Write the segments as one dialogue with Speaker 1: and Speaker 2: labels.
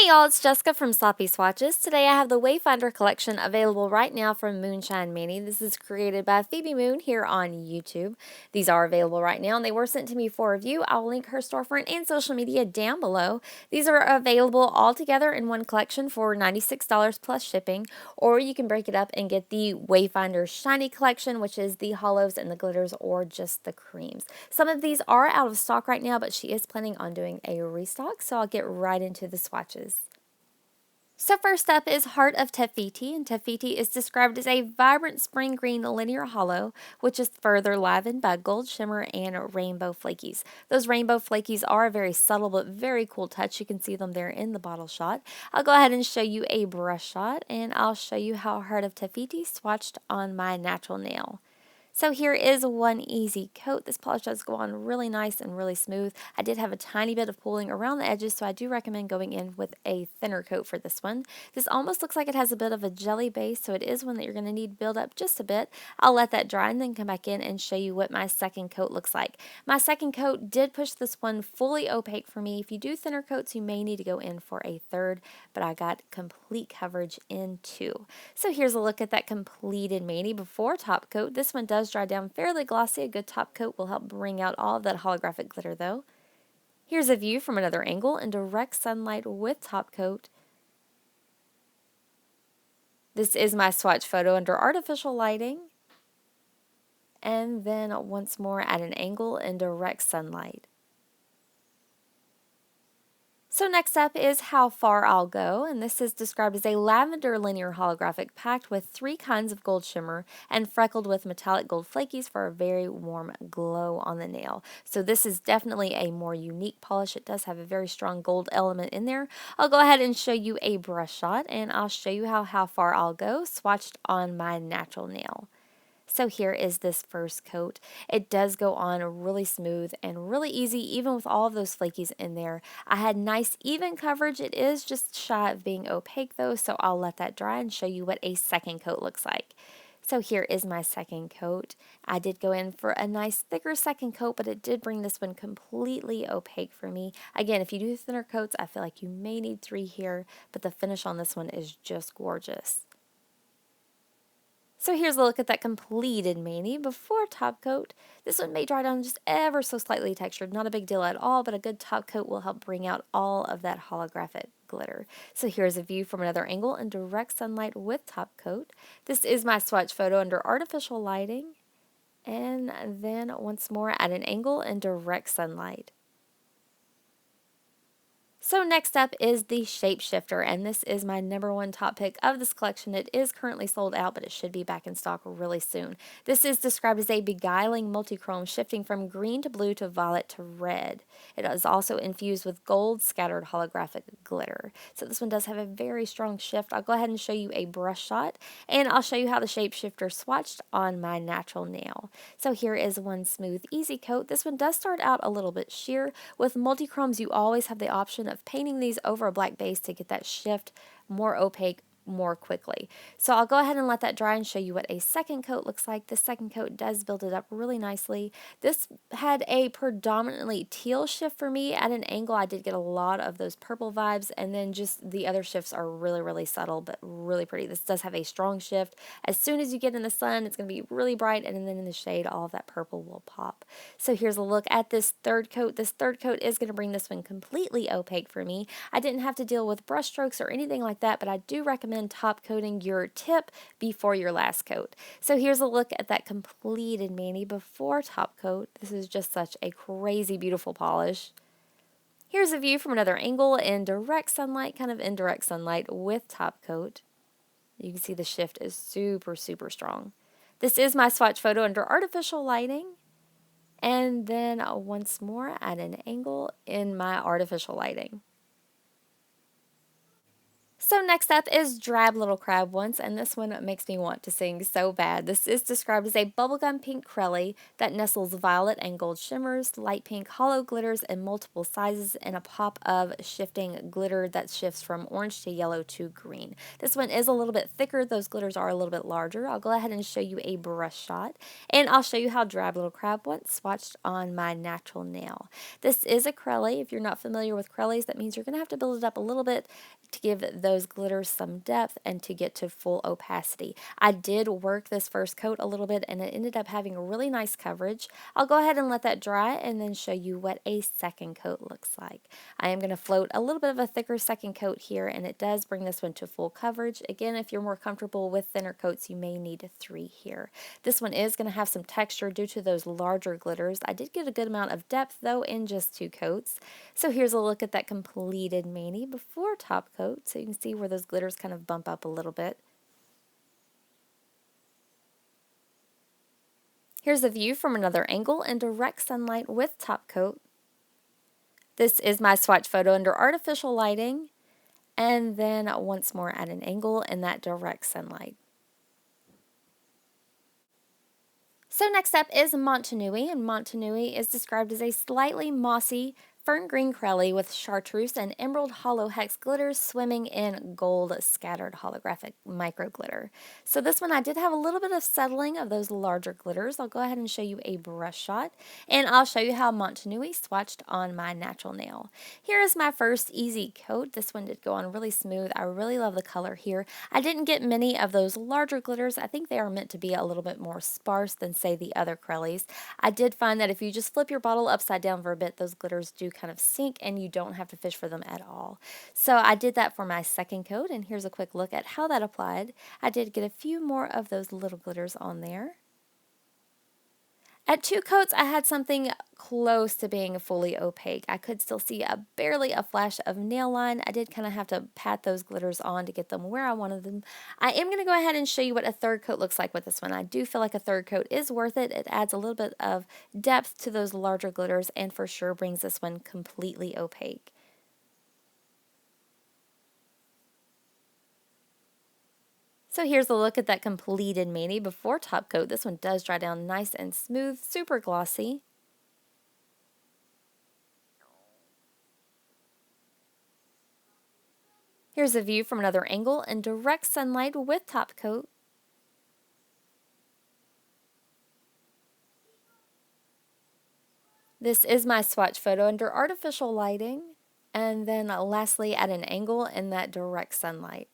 Speaker 1: Hey y'all, it's Jessica from Sloppy Swatches. Today I have the Wayfinder collection available right now from Moonshine Manny. This is created by Phoebe Moon here on YouTube. These are available right now and they were sent to me for review. I'll link her storefront and social media down below. These are available all together in one collection for $96 plus shipping, or you can break it up and get the Wayfinder Shiny Collection, which is the hollows and the glitters or just the creams. Some of these are out of stock right now, but she is planning on doing a restock, so I'll get right into the swatches. So first up is Heart of Fiti, and Fiti is described as a vibrant spring green linear hollow, which is further livened by gold shimmer and rainbow flakies. Those rainbow flakies are a very subtle but very cool touch. You can see them there in the bottle shot. I'll go ahead and show you a brush shot, and I'll show you how Heart of Fiti swatched on my natural nail. So here is one easy coat. This polish does go on really nice and really smooth. I did have a tiny bit of pooling around the edges, so I do recommend going in with a thinner coat for this one. This almost looks like it has a bit of a jelly base, so it is one that you're going to need to build up just a bit. I'll let that dry and then come back in and show you what my second coat looks like. My second coat did push this one fully opaque for me. If you do thinner coats, you may need to go in for a third, but I got complete coverage in two. So here's a look at that completed mani before top coat. This one does dry down fairly glossy. A good top coat will help bring out all of that holographic glitter though. Here's a view from another angle in direct sunlight with top coat. This is my swatch photo under artificial lighting. And then once more at an angle in direct sunlight. So next up is How Far I'll Go, and this is described as a lavender linear holographic packed with 3 kinds of gold shimmer and freckled with metallic gold flakies for a very warm glow on the nail. So this is definitely a more unique polish. It does have a very strong gold element in there. I'll go ahead and show you a brush shot, and I'll show you how Far I'll Go swatched on my natural nail. So here is this first coat. It does go on really smooth and really easy, even with all of those flakies in there. I had nice even coverage. It is just shy of being opaque though, so I'll let that dry and show you what a second coat looks like. So here is my second coat. I did go in for a nice thicker second coat, but it did bring this one completely opaque for me. Again, if you do thinner coats, I feel like you may need 3 here, but the finish on this one is just gorgeous. So here's a look at that completed mani before top coat. This one may dry down just ever so slightly textured, not a big deal at all, but a good top coat will help bring out all of that holographic glitter. So here's a view from another angle in direct sunlight with top coat. This is my swatch photo under artificial lighting, and then once more at an angle in direct sunlight. So next up is the Shapeshifter, and this is my #1 top pick of this collection. It is currently sold out, but it should be back in stock really soon. This is described as a beguiling multichrome, shifting from green to blue to violet to red. It is also infused with gold scattered holographic glitter. So this one does have a very strong shift. I'll go ahead and show you a brush shot, and I'll show you how the Shapeshifter swatched on my natural nail. So here is one smooth, easy coat. This one does start out a little bit sheer. With multichromes, you always have the option of painting these over a black base to get that shift more opaque more quickly. So I'll go ahead and let that dry and show you what a second coat looks like. The second coat does build it up really nicely. This had a predominantly teal shift for me. At an angle, I did get a lot of those purple vibes, and then just the other shifts are really, really subtle, but really pretty. This does have a strong shift. As soon as you get in the sun, it's going to be really bright, and then in the shade, all of that purple will pop. So here's a look at this third coat. This third coat is going to bring this one completely opaque for me. I didn't have to deal with brush strokes or anything like that, but I do recommend top coating your tip before your last coat. So here's a look at that completed mani before top coat. This is just such a crazy beautiful polish. Here's a view from another angle in direct sunlight, kind of indirect sunlight with top coat. You can see the shift is super, super strong. This is my swatch photo under artificial lighting, and then once more at an angle in my artificial lighting. So next up is Drab Little Crab Once, and this one makes me want to sing so bad. This is described as a bubblegum pink crelly that nestles violet and gold shimmers, light pink hollow glitters in multiple sizes, and a pop of shifting glitter that shifts from orange to yellow to green. This one is a little bit thicker. Those glitters are a little bit larger. I'll go ahead and show you a brush shot, and I'll show you how Drab Little Crab Once swatched on my natural nail. This is a crelly. If you're not familiar with crellies, that means you're going to have to build it up a little bit to give those glitters some depth and to get to full opacity. I did work this first coat a little bit and it ended up having a really nice coverage. I'll go ahead and let that dry and then show you what a second coat looks like. I am going to float a little bit of a thicker second coat here, and it does bring this one to full coverage. Again, if you're more comfortable with thinner coats, you may need 3 here. This one is going to have some texture due to those larger glitters. I did get a good amount of depth though in just 2 coats. So here's a look at that completed mani before top coat. So you can see where those glitters kind of bump up a little bit. Here's a view from another angle in direct sunlight with top coat. This is my swatch photo under artificial lighting, and then once more at an angle in that direct sunlight. So next up is Motunui, and Motunui is described as a slightly mossy fern green crelly with chartreuse and emerald hollow hex glitters swimming in gold scattered holographic micro glitter. So this one I did have a little bit of settling of those larger glitters. I'll go ahead and show you a brush shot, and I'll show you how Motunui swatched on my natural nail. Here is my first easy coat. This one did go on really smooth. I really love the color here. I didn't get many of those larger glitters. I think they are meant to be a little bit more sparse than say the other crellies. I did find that if you just flip your bottle upside down for a bit, those glitters do kind of sink and you don't have to fish for them at all. So I did that for my second coat, and here's a quick look at how that applied. I did get a few more of those little glitters on there. At 2 coats, I had something close to being fully opaque. I could still see barely a flash of nail line. I did kind of have to pat those glitters on to get them where I wanted them. I am going to go ahead and show you what a third coat looks like with this one. I do feel like a third coat is worth it. It adds a little bit of depth to those larger glitters and for sure brings this one completely opaque. So here's a look at that completed mani before top coat. This one does dry down nice and smooth, super glossy. Here's a view from another angle in direct sunlight with top coat. This is my swatch photo under artificial lighting, and then lastly at an angle in that direct sunlight.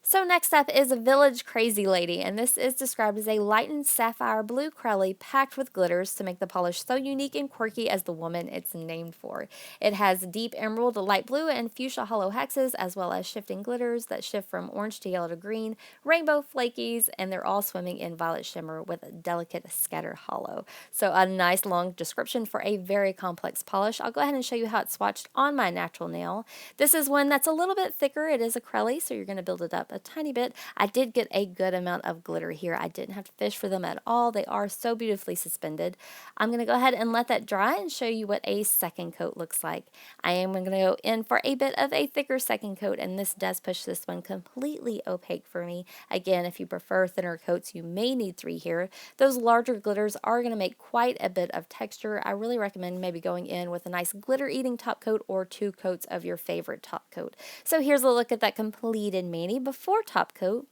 Speaker 1: So next up is Village Crazy Lady, and this is described as a lightened sapphire blue crelly packed with glitters to make the polish so unique and quirky as the woman it's named for. It has deep emerald, light blue, and fuchsia hollow hexes, as well as shifting glitters that shift from orange to yellow to green, rainbow flakies, and they're all swimming in violet shimmer with a delicate scatter hollow. So a nice long description for a very complex polish. I'll go ahead and show you how it's swatched on my natural nail. This is one that's a little bit thicker. It is a crelly, so you're going to build it up a tiny bit. I did get a good amount of glitter here. I didn't have to fish for them at all. They are so beautifully suspended. I'm going to go ahead and let that dry and show you what a second coat looks like. I am going to go in for a bit of a thicker second coat, and this does push this one completely opaque for me. Again, if you prefer thinner coats, you may need 3 here. Those larger glitters are going to make quite a bit of texture. I really recommend maybe going in with a nice glitter-eating top coat or 2 coats of your favorite top coat. So here's a look at that completed mani before top coat.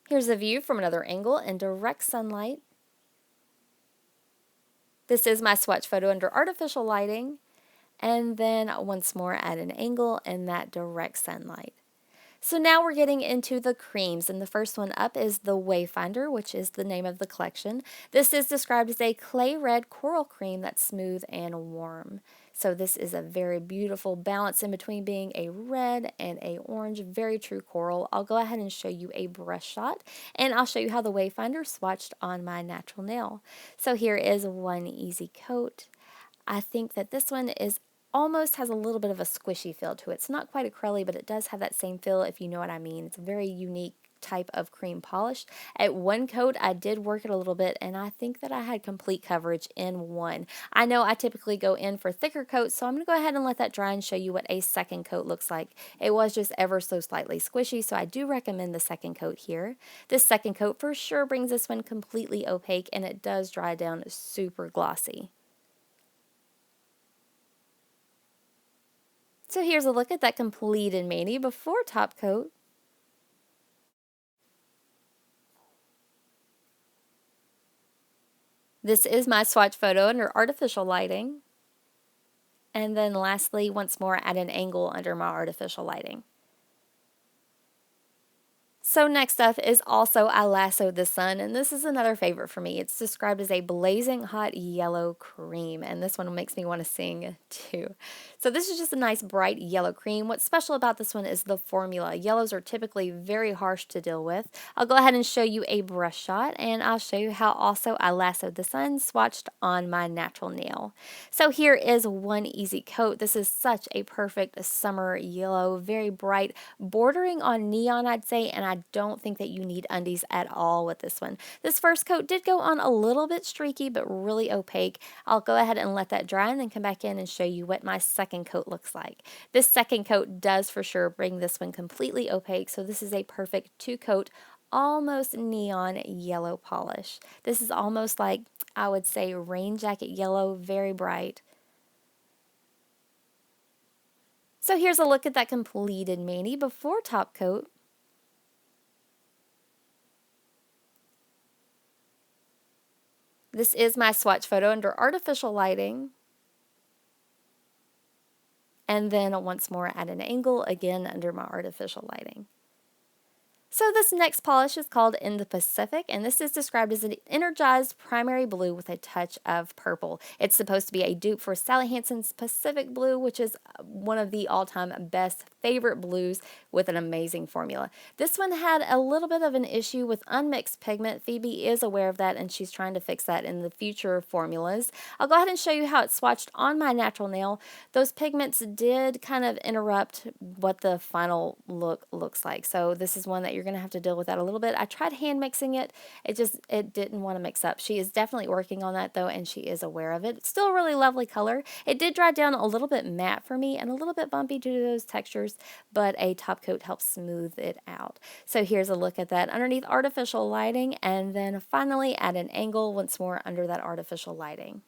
Speaker 1: Here's a view from another angle in direct sunlight. This is my swatch photo under artificial lighting, and then once more at an angle in that direct sunlight. So now we're getting into the creams, and the first one up is the Wayfinder, which is the name of the collection. This is described as a clay red coral cream that's smooth and warm. So this is a very beautiful balance in between being a red and a orange, very true coral. I'll go ahead and show you a brush shot, and I'll show you how the Wayfinder swatched on my natural nail. So here is one easy coat. I think that this one is almost has a little bit of a squishy feel to it. It's not quite a crelly, but it does have that same feel, if you know what I mean. It's a very unique type of cream polish. At one coat, I did work it a little bit, and I think that I had complete coverage in one. I know I typically go in for thicker coats, so I'm going to go ahead and let that dry and show you what a second coat looks like. It was just ever so slightly squishy, so I do recommend the second coat here. This second coat for sure brings this one completely opaque, and it does dry down super glossy. So here's a look at that completed mani before top coat. This is my swatch photo under artificial lighting. And then lastly, once more at an angle under my artificial lighting. So next up is also I Lasso the Sun, and this is another favorite for me. It's described as a blazing hot yellow cream, and this one makes me want to sing too. So this is just a nice bright yellow cream. What's special about this one is the formula. Yellows are typically very harsh to deal with. I'll go ahead and show you a brush shot, and I'll show you how also I Lasso the Sun swatched on my natural nail. So here is one easy coat. This is such a perfect summer yellow, very bright, bordering on neon, I'd say, and I don't think that you need undies at all with this one. This first coat did go on a little bit streaky, but really opaque. I'll go ahead and let that dry and then come back in and show you what my second coat looks like. This second coat does for sure bring this one completely opaque, so this is a perfect two-coat, almost neon yellow polish. This is almost like, I would say, rain jacket yellow, very bright. So here's a look at that completed mani before top coat. This is my swatch photo under artificial lighting. And then once more at an angle, again under my artificial lighting. So this next polish is called In the Pacific, and this is described as an energized primary blue with a touch of purple. It's supposed to be a dupe for Sally Hansen's Pacific Blue, which is one of the all-time best favorite blues with an amazing formula. This one had a little bit of an issue with unmixed pigment. Phoebe is aware of that, and she's trying to fix that in the future formulas. I'll go ahead and show you how it's swatched on my natural nail. Those pigments did kind of interrupt what the final look looks like. So this is one that you're going to have to deal with that a little bit. I tried hand mixing it. It didn't want to mix up. She is definitely working on that though, and she is aware of it. It's still a really lovely color. It did dry down a little bit matte for me and a little bit bumpy due to those textures, but a top coat helps smooth it out. So here's a look at that underneath artificial lighting, and then finally at an angle once more under that artificial lighting.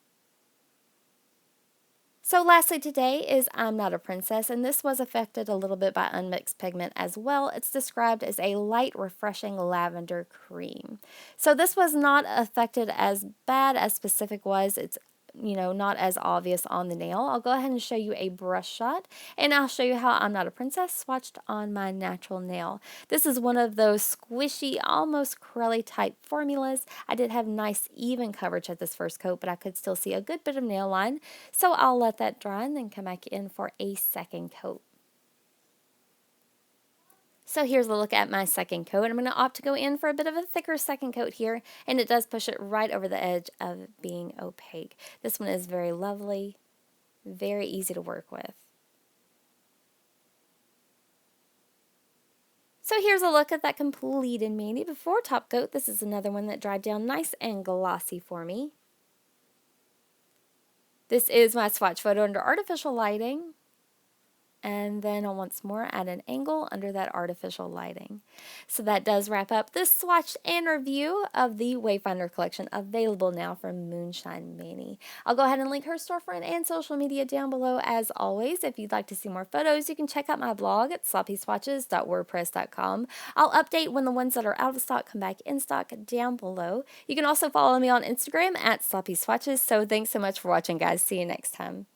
Speaker 1: So lastly today is I'm Not a Princess, and this was affected a little bit by unmixed pigment as well. It's described as a light, refreshing lavender cream. So this was not affected as bad as Pacific was. It's not as obvious on the nail. I'll go ahead and show you a brush shot, and I'll show you how I'm Not a Princess swatched on my natural nail. This is one of those squishy, almost curly type formulas. I did have nice even coverage at this first coat, but I could still see a good bit of nail line, so I'll let that dry and then come back in for a second coat. So here's a look at my second coat. I'm going to opt to go in for a bit of a thicker second coat here, and it does push it right over the edge of being opaque. This one is very lovely, very easy to work with. So here's a look at that completed mani before top coat. This is another one that dried down nice and glossy for me. This is my swatch photo under artificial lighting, and then once more at an angle under that artificial lighting. So that does wrap up this swatch and review of the Wayfinder collection, available now from Moonshine Mani. I'll go ahead and link her storefront and social media down below as always. If you'd like to see more photos, you can check out my blog at sloppyswatches.wordpress.com. I'll update when the ones that are out of stock come back in stock down below. You can also follow me on Instagram at sloppyswatches. So thanks so much for watching, guys. See you next time.